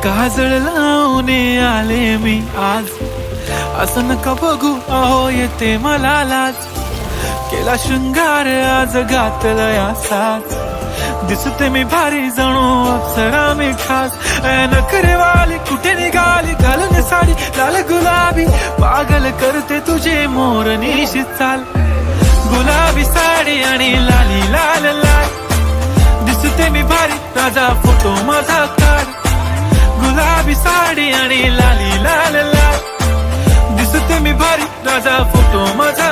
काजळ लावून आले मी आज, असं नका बघू अहो येते मला लाज. केला शृंगार आज घातलं या साज, दिसते मी भारी जणू अप्सरा मी खास. नखरेवाली कुठे निघाली घालून साडी लाल गुलाबी, पागल करते तुझे मोरनीशी चाल. गुलाबी साडी आणि लाली लाल लाल, दिसते मी भारी राजा फोटो माझा काढ. गुलाबी साडी आणि लाली लाल लाल, दिसते मी भारी राजा फोटो माझा.